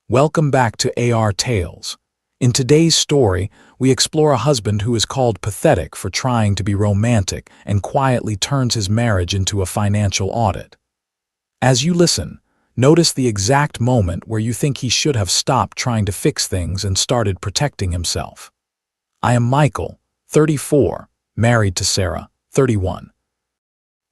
Welcome back to AR Tales. In today's story, we explore a husband who is called pathetic for trying to be romantic and quietly turns his marriage into a financial audit. As you listen, notice the exact moment where you think he should have stopped trying to fix things and started protecting himself. I am Michael, 34, married to Sarah, 31.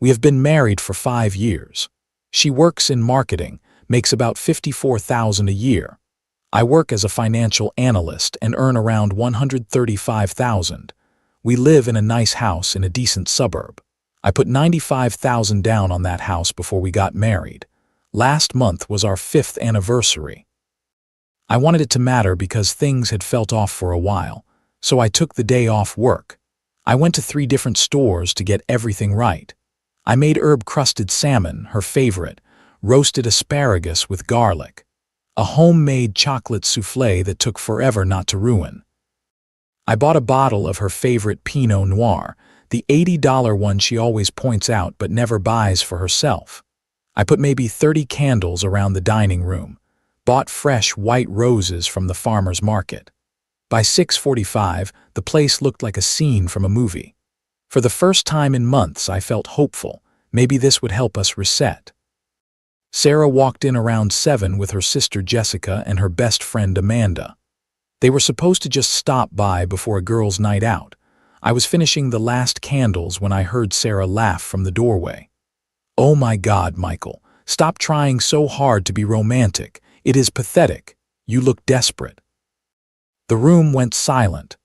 We have been married for 5 years. She works in marketing, makes about $54,000 a year. I work as a financial analyst and earn around $135,000. We live in a nice house in a decent suburb. I put $95,000 down on that house before we got married. Last month was our 5th anniversary. I wanted it to matter because things had felt off for a while, so I took the day off work. I went to 3 different stores to get everything right. I made herb-crusted salmon, her favorite, roasted asparagus with garlic, a homemade chocolate souffle that took forever not to ruin. I bought a bottle of her favorite Pinot Noir, the $80 one she always points out but never buys for herself. I put maybe 30 candles around the dining room, bought fresh white roses from the farmer's market. By 6:45, the place looked like a scene from a movie. For the first time in months, I felt hopeful. Maybe this would help us reset. Sarah walked in around 7 with her sister Jessica and her best friend Amanda. They were supposed to just stop by before a girls' night out. I was finishing the last candles when I heard Sarah laugh from the doorway. "Oh my God, Michael, stop trying so hard to be romantic. It is pathetic. You look desperate." The room went silent.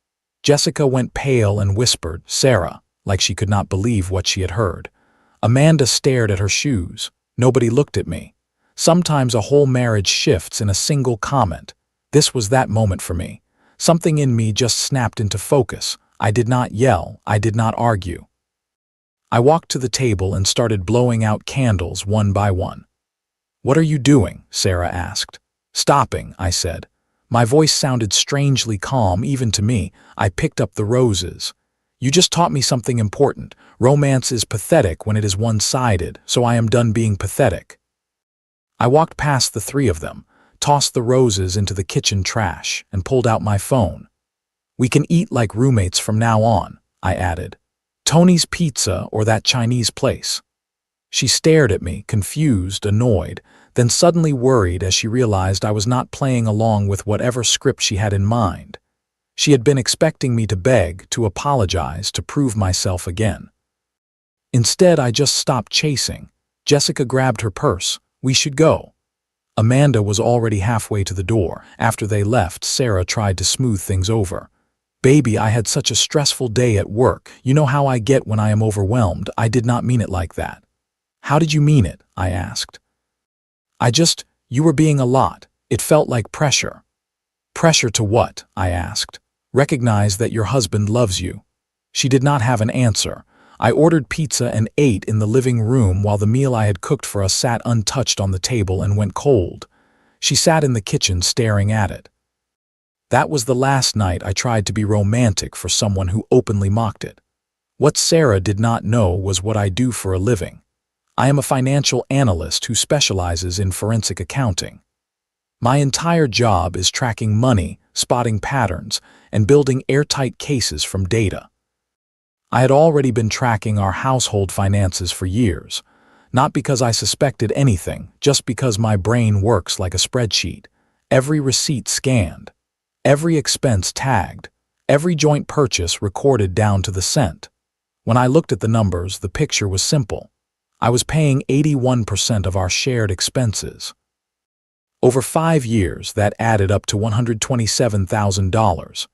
Jessica went pale and whispered, "Sarah," like she could not believe what she had heard. Amanda stared at her shoes. Nobody looked at me. Sometimes a whole marriage shifts in a single comment. This was that moment for me. Something in me just snapped into focus. I did not yell. I did not argue. I walked to the table and started blowing out candles one by one. "What are you doing?" Sarah asked. "Stopping," I said. My voice sounded strangely calm even to me. I picked up the roses. "You just taught me something important. Romance is pathetic when it is one-sided, so I am done being pathetic." I walked past the 3 of them, tossed the roses into the kitchen trash, and pulled out my phone. "We can eat like roommates from now on," I added. "Tony's Pizza or that Chinese place." She stared at me, confused, annoyed, then suddenly worried as she realized I was not playing along with whatever script she had in mind. She had been expecting me to beg, to apologize, to prove myself again. Instead, I just stopped chasing. Jessica grabbed her purse. "We should go." Amanda was already halfway to the door. After they left, Sarah tried to smooth things over. "Baby, I had such a stressful day at work. You know how I get when I am overwhelmed. I did not mean it like that." "How did you mean it?" I asked. You were being a lot. It felt like pressure." "Pressure to what?" I asked. "Recognize that your husband loves you." She did not have an answer. I ordered pizza and ate in the living room while the meal I had cooked for us sat untouched on the table and went cold. She sat in the kitchen staring at it. That was the last night I tried to be romantic for someone who openly mocked it. What Sarah did not know was what I do for a living. I am a financial analyst who specializes in forensic accounting. My entire job is tracking money, spotting patterns, and building airtight cases from data. I had already been tracking our household finances for years, not because I suspected anything, just because my brain works like a spreadsheet. Every receipt scanned, every expense tagged, every joint purchase recorded down to the cent. When I looked at the numbers, the picture was simple. I was paying 81% of our shared expenses. Over 5 years, that added up to $127,000.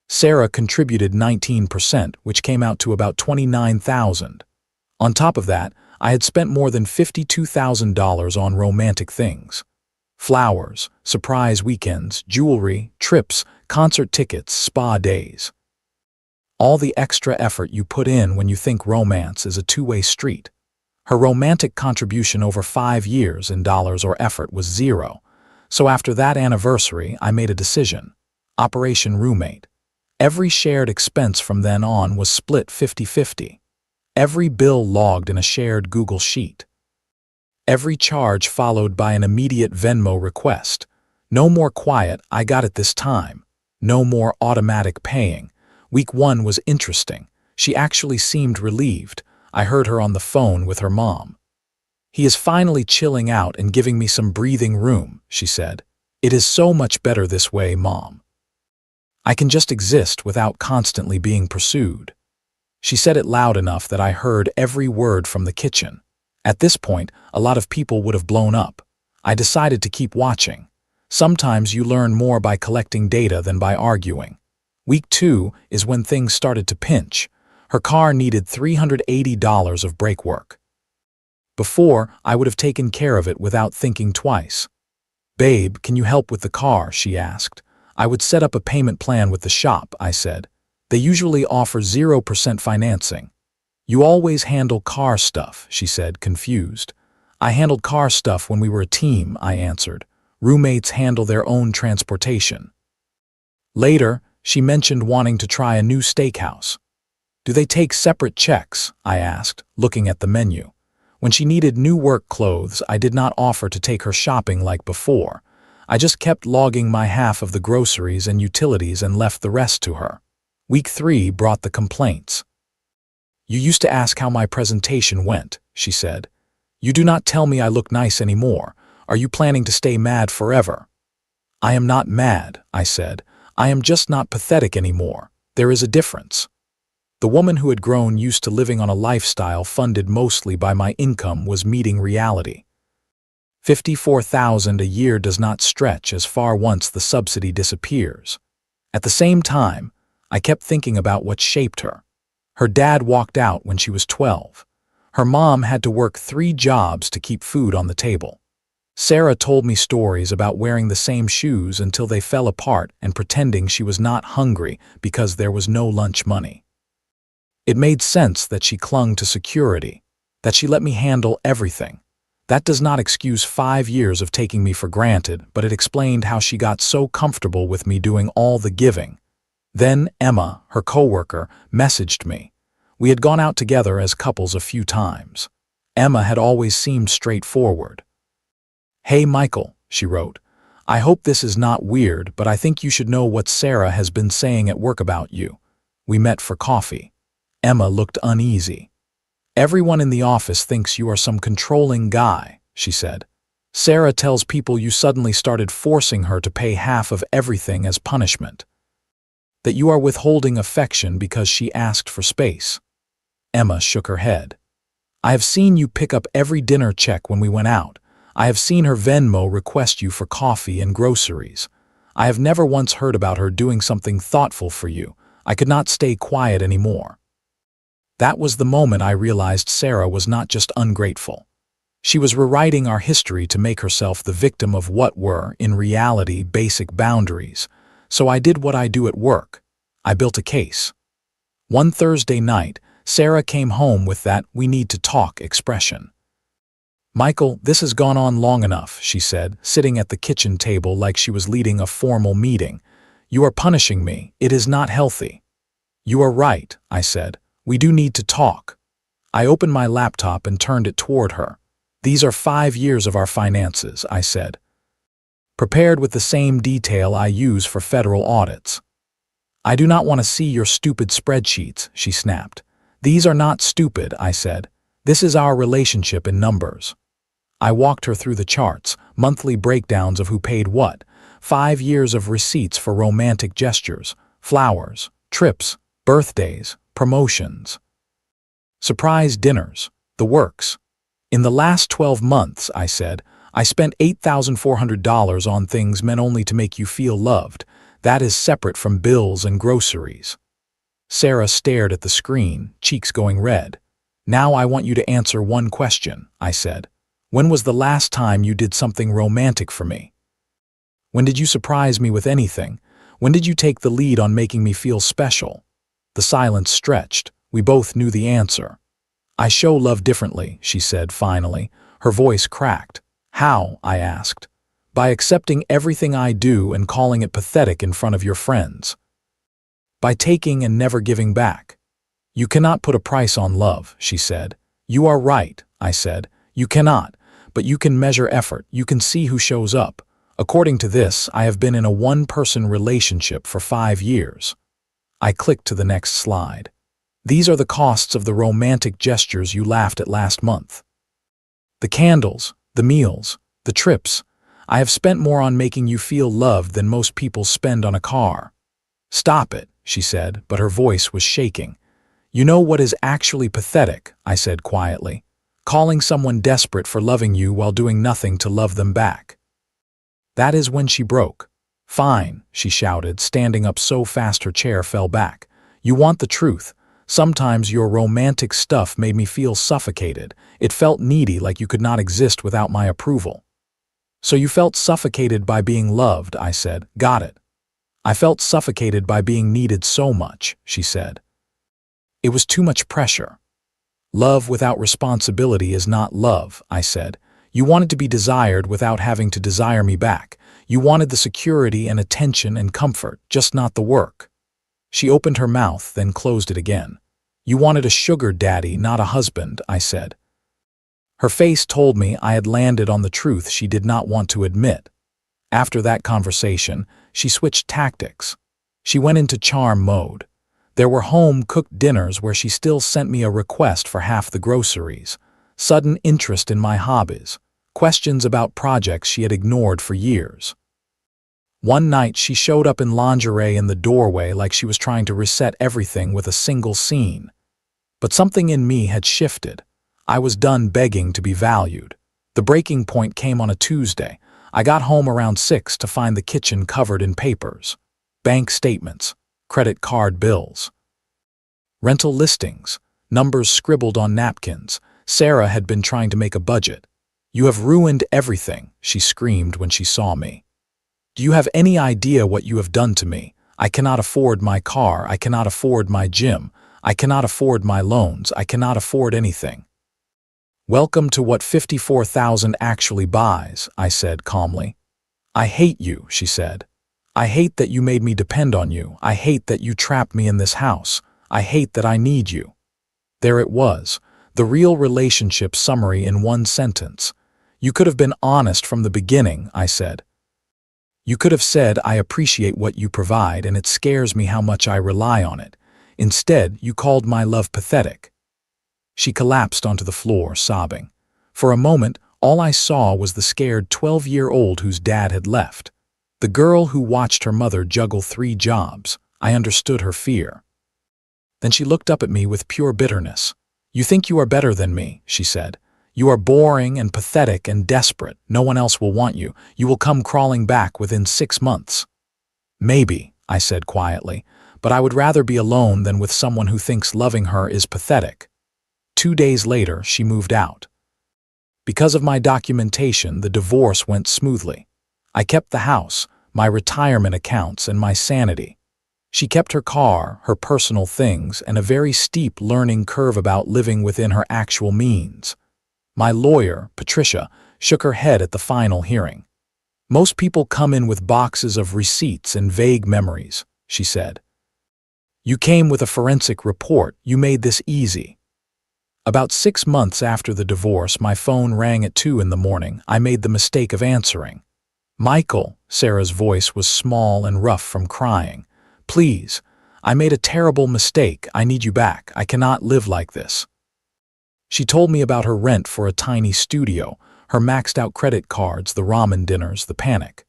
Sarah contributed 19%, which came out to about $29,000. On top of that, I had spent more than $52,000 on romantic things. Flowers, surprise weekends, jewelry, trips, concert tickets, spa days. All the extra effort you put in when you think romance is a two-way street. Her romantic contribution over 5 years in dollars or effort was 0. So after that anniversary, I made a decision. Operation Roommate. Every shared expense from then on was split 50-50. Every bill logged in a shared Google Sheet. Every charge followed by an immediate Venmo request. No more quiet, I got it this time. No more automatic paying. Week 1 was interesting. She actually seemed relieved. I heard her on the phone with her mom. He is finally chilling out and giving me some breathing room, she said. It is so much better this way, Mom. I can just exist without constantly being pursued. She said it loud enough that I heard every word from the kitchen. At this point, a lot of people would have blown up. I decided to keep watching. Sometimes you learn more by collecting data than by arguing. Week 2 is when things started to pinch. Her car needed $380 of brake work. Before, I would have taken care of it without thinking twice. "Babe, can you help with the car?" she asked. "I would set up a payment plan with the shop," I said. "They usually offer 0% financing." "You always handle car stuff," she said, confused. "I handled car stuff when we were a team," I answered. "Roommates handle their own transportation." Later, she mentioned wanting to try a new steakhouse. "Do they take separate checks?" I asked, looking at the menu. When she needed new work clothes, I did not offer to take her shopping like before. I just kept logging my half of the groceries and utilities and left the rest to her. Week 3 brought the complaints. "You used to ask how my presentation went," she said. "You do not tell me I look nice anymore. Are you planning to stay mad forever?" "I am not mad," I said. "I am just not pathetic anymore. There is a difference." The woman who had grown used to living on a lifestyle funded mostly by my income was meeting reality. $54,000 a year does not stretch as far once the subsidy disappears. At the same time, I kept thinking about what shaped her. Her dad walked out when she was 12. Her mom had to work 3 jobs to keep food on the table. Sarah told me stories about wearing the same shoes until they fell apart and pretending she was not hungry because there was no lunch money. It made sense that she clung to security, that she let me handle everything. That does not excuse 5 years of taking me for granted, but it explained how she got so comfortable with me doing all the giving. Then Emma, her coworker, messaged me. We had gone out together as couples a few times. Emma had always seemed straightforward. "Hey Michael," she wrote. "I hope this is not weird, but I think you should know what Sarah has been saying at work about you. We met for coffee." Emma looked uneasy. "Everyone in the office thinks you are some controlling guy," she said. "Sarah tells people you suddenly started forcing her to pay half of everything as punishment. That you are withholding affection because she asked for space." Emma shook her head. "I have seen you pick up every dinner check when we went out. I have seen her Venmo request you for coffee and groceries. I have never once heard about her doing something thoughtful for you. I could not stay quiet anymore." That was the moment I realized Sarah was not just ungrateful. She was rewriting our history to make herself the victim of what were, in reality, basic boundaries. So I did what I do at work. I built a case. One Thursday night, Sarah came home with that "we need to talk" expression. "Michael, this has gone on long enough," she said, sitting at the kitchen table like she was leading a formal meeting. "You are punishing me. It is not healthy." "You are right," I said. "We do need to talk." I opened my laptop and turned it toward her. "These are 5 years of our finances," I said, prepared with the same detail I use for federal audits. "I do not want to see your stupid spreadsheets," she snapped. "These are not stupid," I said. "This is our relationship in numbers." I walked her through the charts, monthly breakdowns of who paid what, 5 years of receipts for romantic gestures, flowers, trips, birthdays, promotions, surprise dinners, the works. "In the last 12 months," I said, "I spent $8,400 on things meant only to make you feel loved. That is separate from bills and groceries." Sarah stared at the screen, cheeks going red. "Now I want you to answer one question," I said. "When was the last time you did something romantic for me? When did you surprise me with anything? When did you take the lead on making me feel special?" The silence stretched. We both knew the answer. "I show love differently," she said finally. Her voice cracked. "How?" I asked. "By accepting everything I do and calling it pathetic in front of your friends. By taking and never giving back." "You cannot put a price on love," she said. "You are right," I said. "You cannot, but you can measure effort. You can see who shows up. According to this, I have been in a one-person relationship for 5 years. I clicked to the next slide. These are the costs of the romantic gestures you laughed at last month. The candles, the meals, the trips. I have spent more on making you feel loved than most people spend on a car. Stop it, she said, but her voice was shaking. You know what is actually pathetic, I said quietly. Calling someone desperate for loving you while doing nothing to love them back. That is when she broke. Fine, she shouted, standing up so fast her chair fell back. You want the truth. Sometimes your romantic stuff made me feel suffocated. It felt needy, like you could not exist without my approval. So you felt suffocated by being loved, I said. Got it. I felt suffocated by being needed so much, she said. It was too much pressure. Love without responsibility is not love, I said. You wanted to be desired without having to desire me back. You wanted the security and attention and comfort, just not the work. She opened her mouth, then closed it again. You wanted a sugar daddy, not a husband, I said. Her face told me I had landed on the truth she did not want to admit. After that conversation, she switched tactics. She went into charm mode. There were home-cooked dinners where she still sent me a request for half the groceries, sudden interest in my hobbies, questions about projects she had ignored for years. One night she showed up in lingerie in the doorway like she was trying to reset everything with a single scene. But something in me had shifted. I was done begging to be valued. The breaking point came on a Tuesday. I got home around 6 to find the kitchen covered in papers. Bank statements, credit card bills, rental listings, numbers scribbled on napkins. Sarah had been trying to make a budget. You have ruined everything, she screamed when she saw me. Do you have any idea what you have done to me? I cannot afford my car. I cannot afford my gym. I cannot afford my loans. I cannot afford anything. Welcome to what 54,000 actually buys, I said calmly. I hate you, she said. I hate that you made me depend on you. I hate that you trapped me in this house. I hate that I need you. There it was, the real relationship summary in one sentence. You could have been honest from the beginning, I said. You could have said, I appreciate what you provide and it scares me how much I rely on it. Instead, you called my love pathetic. She collapsed onto the floor, sobbing. For a moment, all I saw was the scared 12-year-old whose dad had left. The girl who watched her mother juggle 3 jobs. I understood her fear. Then she looked up at me with pure bitterness. You think you are better than me, she said. You are boring and pathetic and desperate. No one else will want you. You will come crawling back within 6 months. Maybe, I said quietly, but I would rather be alone than with someone who thinks loving her is pathetic. 2 days later, she moved out. Because of my documentation, the divorce went smoothly. I kept the house, my retirement accounts, and my sanity. She kept her car, her personal things, and a very steep learning curve about living within her actual means. My lawyer, Patricia, shook her head at the final hearing. Most people come in with boxes of receipts and vague memories, she said. You came with a forensic report. You made this easy. About 6 months after the divorce, my phone rang at 2 in the morning. I made the mistake of answering. Michael, Sarah's voice was small and rough from crying. Please, I made a terrible mistake. I need you back. I cannot live like this. She told me about her rent for a tiny studio, her maxed-out credit cards, the ramen dinners, the panic.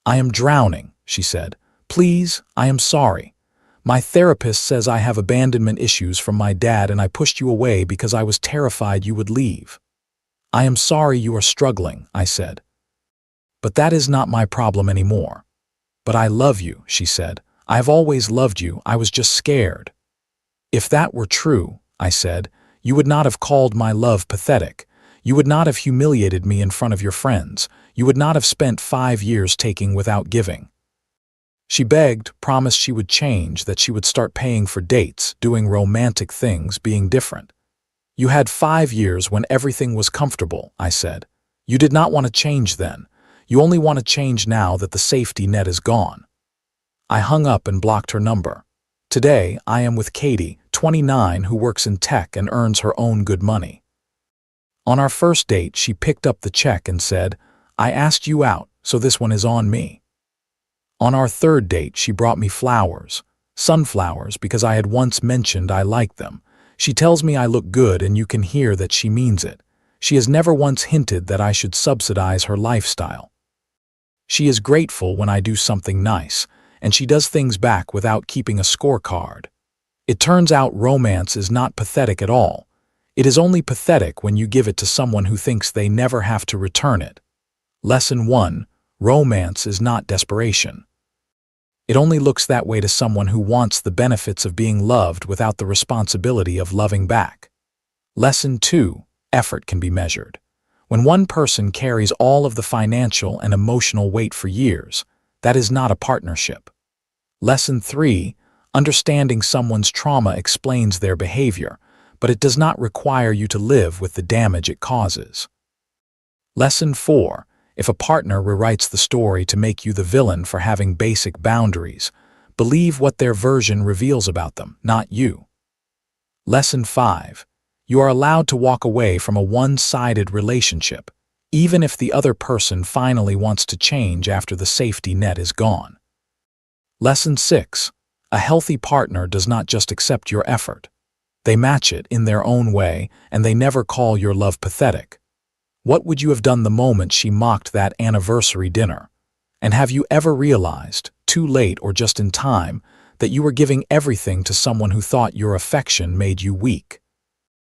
I am drowning, she said. Please, I am sorry. My therapist says I have abandonment issues from my dad and I pushed you away because I was terrified you would leave. I am sorry you are struggling, I said. But that is not my problem anymore. But I love you, she said. I have always loved you. I was just scared. If that were true, I said, you would not have called my love pathetic. You would not have humiliated me in front of your friends. You would not have spent 5 years taking without giving. She begged, promised she would change, that she would start paying for dates, doing romantic things, being different. You had 5 years when everything was comfortable, I said. You did not want to change then. You only want to change now that the safety net is gone. I hung up and blocked her number. Today, I am with Katie, 29, who works in tech and earns her own good money. On our first date, she picked up the check and said, I asked you out, so this one is on me. On our third date, she brought me flowers, sunflowers, because I had once mentioned I liked them. She tells me I look good and you can hear that she means it. She has never once hinted that I should subsidize her lifestyle. She is grateful when I do something nice, and she does things back without keeping a scorecard. It turns out romance is not pathetic at all. It is only pathetic when you give it to someone who thinks they never have to return it. Lesson 1. Romance is not desperation. It only looks that way to someone who wants the benefits of being loved without the responsibility of loving back. Lesson 2. Effort can be measured. When one person carries all of the financial and emotional weight for years, that is not a partnership. Lesson 3. Understanding someone's trauma explains their behavior, but it does not require you to live with the damage it causes. Lesson 4. If a partner rewrites the story to make you the villain for having basic boundaries, believe what their version reveals about them, not you. Lesson 5. You are allowed to walk away from a one-sided relationship, even if the other person finally wants to change after the safety net is gone. Lesson 6. A healthy partner does not just accept your effort. They match it in their own way, and they never call your love pathetic. What would you have done the moment she mocked that anniversary dinner? And have you ever realized, too late or just in time, that you were giving everything to someone who thought your affection made you weak?